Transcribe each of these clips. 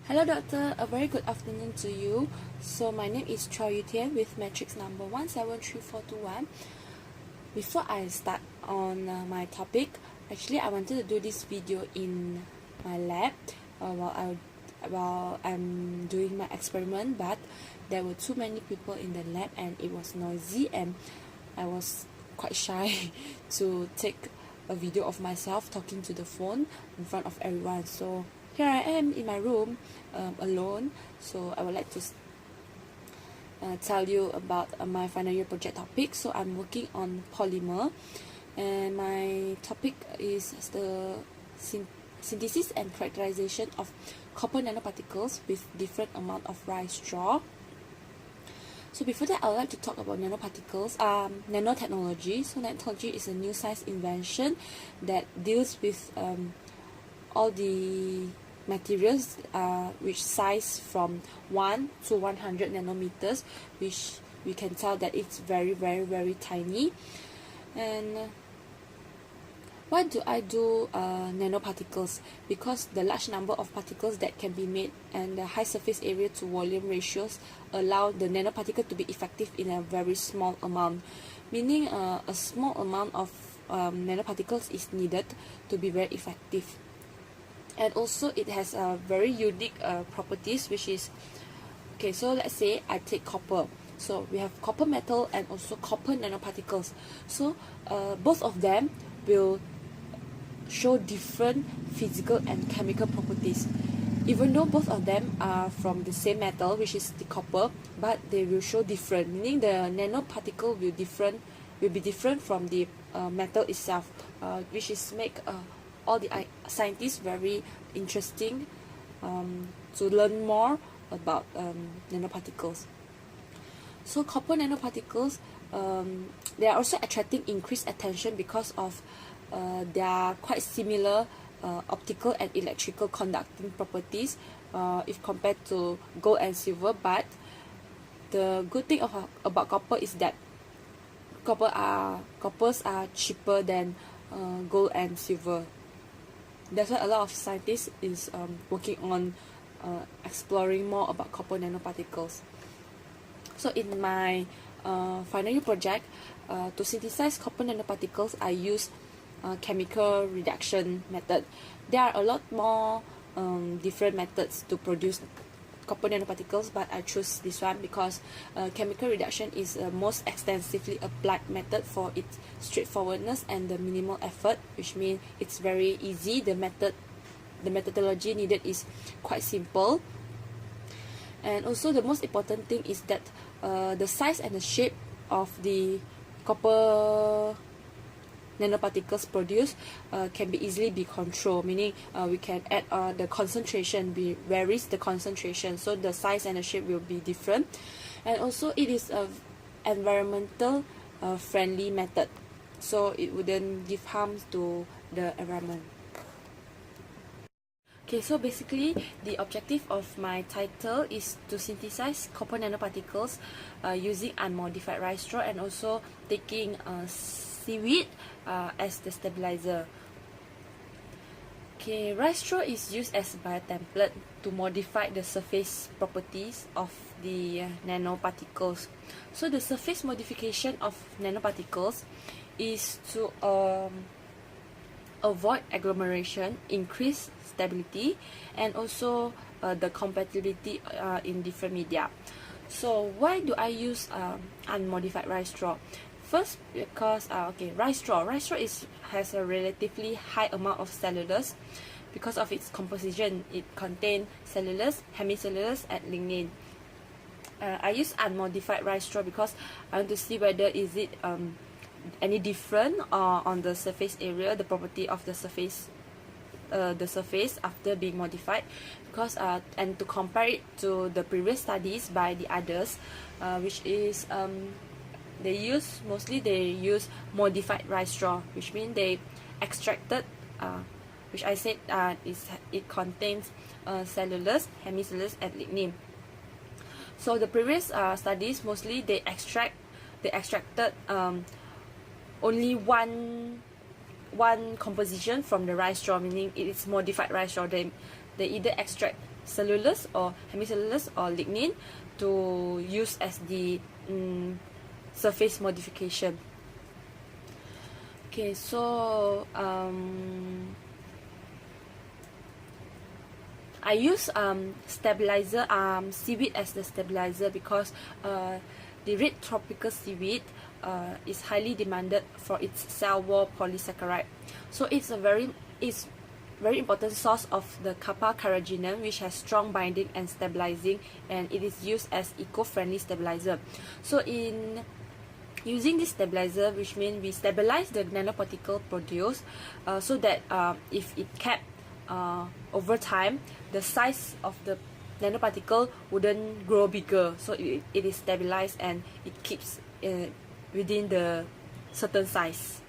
Hello doctor, a very good afternoon to you. So my name is Chua Yu Tian with matrix number 173421. Before I start on my topic, actually I wanted to do this video in my lab while I'm doing my experiment, but there were too many people in the lab and it was noisy and I was quite shy to take a video of myself talking to the phone in front of everyone. So here I am in my room alone. So I would like to tell you about my final year project topic. So I'm working on polymer, and my topic is the synthesis and characterization of copper nanoparticles with different amount of rice straw. So before that, I would like to talk about nanoparticles, nanotechnology. So nanotechnology is a new science invention that deals with all the materials which size from 1 to 100 nanometers, which we can tell that it's very tiny. And why do I do nanoparticles? Because the large number of particles that can be made and the high surface area to volume ratios allow the nanoparticle to be effective in a very small amount, meaning a small amount of nanoparticles is needed to be very effective. And also it has a very unique properties, which is, okay, so let's say I take copper. So we have copper metal and also copper nanoparticles. So both of them will show different physical and chemical properties. Even though both of them are from the same metal, which is the copper, but they will show different, meaning the nanoparticle will be different from the metal itself, which is make all the scientists very interesting to learn more about nanoparticles. So copper nanoparticles, they are also attracting increased attention because of their quite similar optical and electrical conducting properties if compared to gold and silver. But the good thing about copper is that coppers are cheaper than gold and silver. That's why a lot of scientists is working on exploring more about copper nanoparticles. So in my final year project, to synthesize copper nanoparticles, I use chemical reduction method. There are a lot more different methods to produce copper nanoparticles, but I choose this one because chemical reduction is a most extensively applied method for its straightforwardness and the minimal effort, which means it's very easy. The methodology needed is quite simple. And also the most important thing is that the size and the shape of the copper nanoparticles produced can be easily be controlled, meaning we can add the concentration, varies the concentration, so the size and the shape will be different. And also it is a environmental friendly method, so it wouldn't give harm to the environment. Okay, so basically the objective of my title is to synthesize copper nanoparticles using unmodified rice straw and also taking seaweed as the stabilizer. Okay, rice straw is used as a biotemplate to modify the surface properties of the nanoparticles. So the surface modification of nanoparticles is to avoid agglomeration, increase stability, and also the compatibility in different media. So why do I use unmodified rice straw? First, because rice straw has a relatively high amount of cellulose because of its composition. It contains cellulose, hemicellulose, and lignin. I use unmodified rice straw because I want to see whether is it any different on the surface area, the property of the surface after being modified, because and to compare it to the previous studies by the others, which is they use modified rice straw, which means they extracted, which I said it contains cellulose, hemicellulose, and lignin. So the previous studies mostly they extracted only one composition from the rice straw, meaning it is modified rice straw. They either extract cellulose or hemicellulose or lignin to use as the surface modification. Okay, so I use stabilizer seaweed as the stabilizer because the red tropical seaweed is highly demanded for its cell wall polysaccharide. So it's very important source of the kappa carrageenan, which has strong binding and stabilizing, and it is used as eco-friendly stabilizer. So in using this stabilizer, which means we stabilize the nanoparticle produced so that if it kept over time, the size of the nanoparticle wouldn't grow bigger, so it is stabilized and it keeps within the certain size.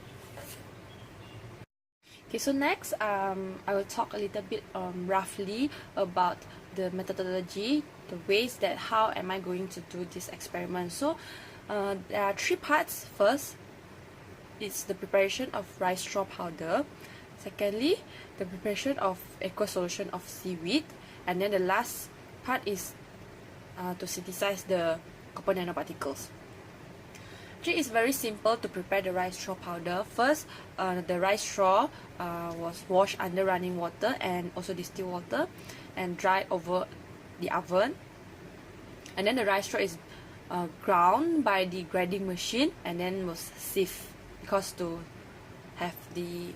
Okay, so next I will talk a little bit roughly about the methodology, the ways that how am I going to do this experiment. So there are 3 parts. First, it's the preparation of rice straw powder. Secondly, the preparation of aqueous solution of seaweed. And then the last part is to synthesize the copper nanoparticles. Actually, it's very simple to prepare the rice straw powder. First, the rice straw was washed under running water and also distilled water and dried over the oven. And then the rice straw is ground by the grinding machine and then was sieved because to have the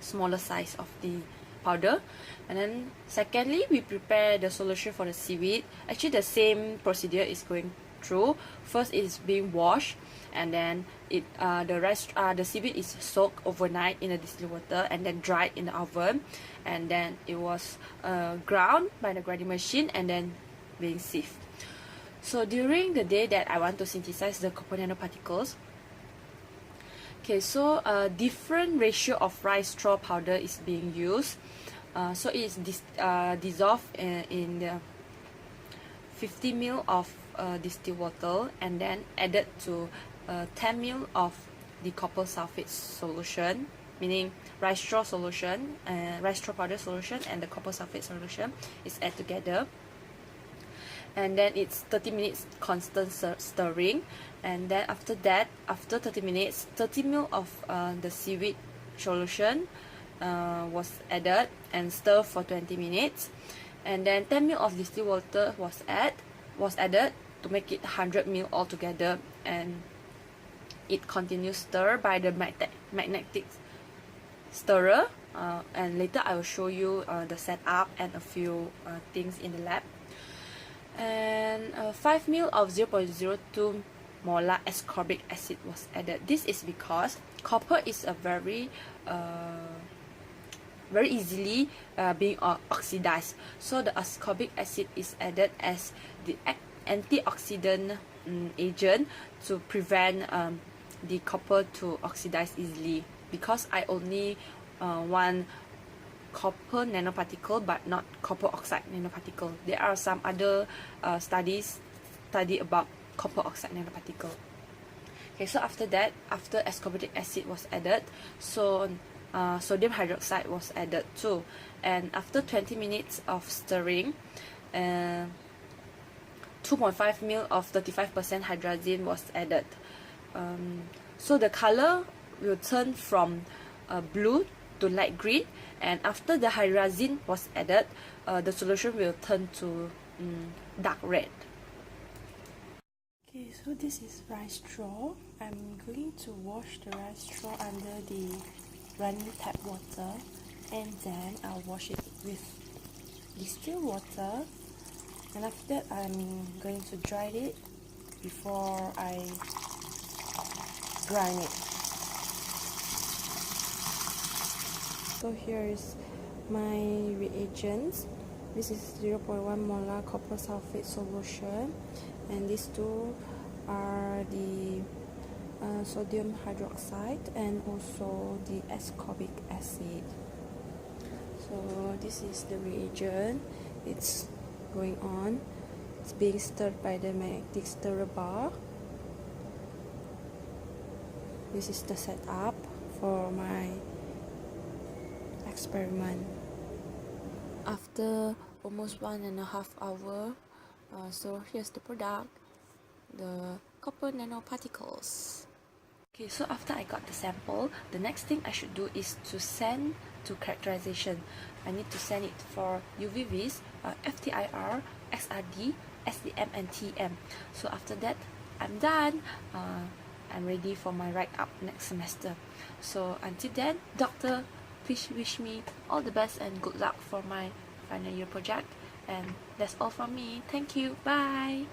smaller size of the powder. And then secondly, we prepare the solution for the seaweed. Actually, the same procedure is going through. First, it is being washed, and then the seaweed is soaked overnight in the distilled water and then dried in the oven, and then it was ground by the grinding machine and then being sieved. So during the day that I want to synthesize the copper nanoparticles, okay, so a different ratio of rice straw powder is being used. So it is dissolved in the 50 ml of distilled water and then added to 10 ml of the copper sulfate solution, meaning rice straw solution, rice straw powder solution and the copper sulfate solution is added together. And then it's 30 minutes constant stirring, and then after that, after 30 minutes, 30 ml of the seaweed solution was added and stir for 20 minutes, and then 10 ml of distilled water was added to make it 100 ml altogether, and it continues stir by the magnetic stirrer, and later I will show you the setup and a few things in the lab. And 5 ml of 0.02 molar ascorbic acid was added. This is because copper is a very easily being oxidized, so the ascorbic acid is added as the antioxidant agent to prevent the copper to oxidize easily. Because I only want copper nanoparticle but not copper oxide nanoparticle. There are some other study about copper oxide nanoparticle. Okay, so after that, after ascorbic acid was added, so sodium hydroxide was added too, and after 20 minutes of stirring, 2.5 ml of 35% hydrazine was added. So the color will turn from blue to light green, and after the hydrazine was added, the solution will turn to dark red. Okay, so this is rice straw. I'm going to wash the rice straw under the running tap water, and then I'll wash it with distilled water, and after that I'm going to dry it before I grind it. So here is my reagents. This is 0.1 molar copper sulfate solution, and these two are the sodium hydroxide and also the ascorbic acid. So this is the reagent. It's going on. It's being stirred by the magnetic stirrer bar. This is the setup for my experiment. After almost 1.5 hours. So here's the product, the copper nanoparticles. Okay, so after I got the sample, the next thing I should do is to send to characterization. I need to send it for UV-Vis, FTIR, XRD, SDM, and TM. So after that, I'm done. I'm ready for my write-up next semester. So until then, doctor, please wish me all the best and good luck for my final year project. And that's all from me. Thank you. Bye.